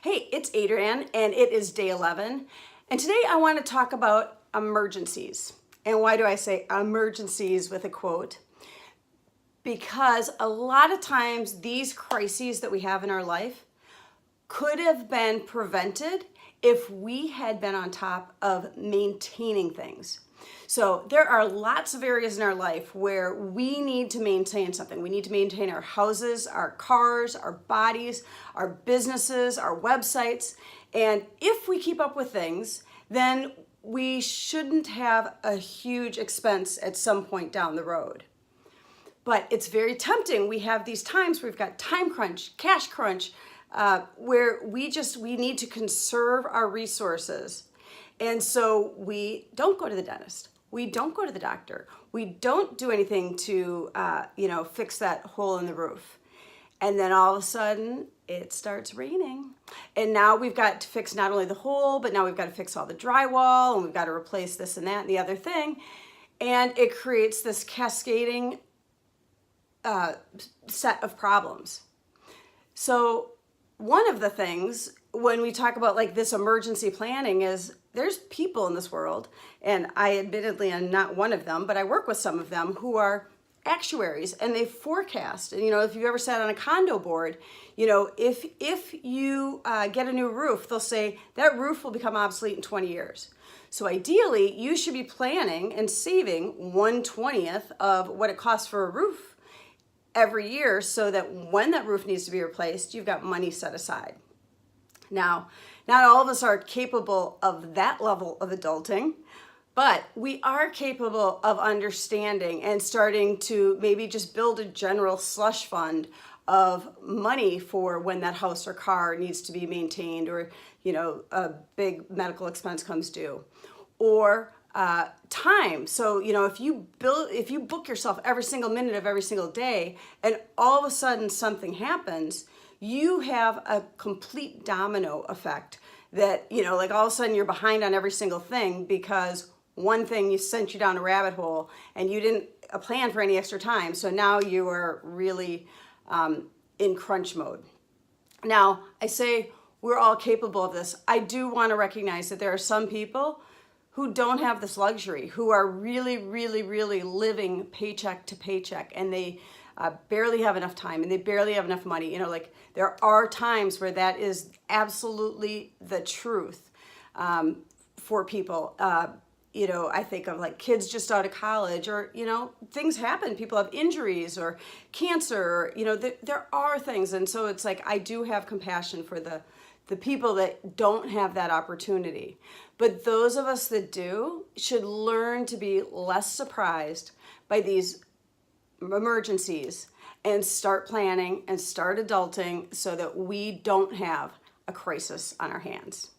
Hey, it's Adrienne and it is day 11. And today I want to talk about emergencies. And why do I say emergencies with a quote? Because a lot of times these crises that we have in our life could have been prevented if we had been on top of maintaining things. So there are lots of areas in our life where we need to maintain something. We need to maintain our houses, our cars, our bodies, our businesses, our websites. And if we keep up with things, then we shouldn't have a huge expense at some point down the road. But it's very tempting. We have these times where we've got time crunch, cash crunch, where we need to conserve our resources. And so we don't go to the dentist. We don't go to the doctor. We don't do anything to, fix that hole in the roof. And then all of a sudden it starts raining. And now we've got to fix not only the hole, but now we've got to fix all the drywall, and we've got to replace this and that and the other thing. And it creates this cascading set of problems. So one of the things when we talk about like this emergency planning is there's people in this world, and I admittedly am not one of them, but I work with some of them who are actuaries, and they forecast. And if you've ever sat on a condo board, if you get a new roof, they'll say that roof will become obsolete in 20 years. So ideally, you should be planning and saving 1/20th of what it costs for a roof every year, so that when that roof needs to be replaced, you've got money set aside. Now, not all of us are capable of that level of adulting, but we are capable of understanding and starting to maybe just build a general slush fund of money for when that house or car needs to be maintained, or a big medical expense comes due, or time. So if you book yourself every single minute of every single day, and all of a sudden something happens, you have a complete domino effect that like all of a sudden you're behind on every single thing because one thing you sent you down a rabbit hole and you didn't plan for any extra time. So now you are really in crunch mode. Now, I say we're all capable of this. I do want to recognize that there are some people who don't have this luxury, who are really, really, really living paycheck to paycheck, and they barely have enough time and they barely have enough money. There are times where that is absolutely the truth for people. I think of like kids just out of college, or, things happen. People have injuries or cancer, there are things. And so it's like, I do have compassion for the people that don't have that opportunity. But those of us that do should learn to be less surprised by these emergencies and start planning and start adulting so that we don't have a crisis on our hands.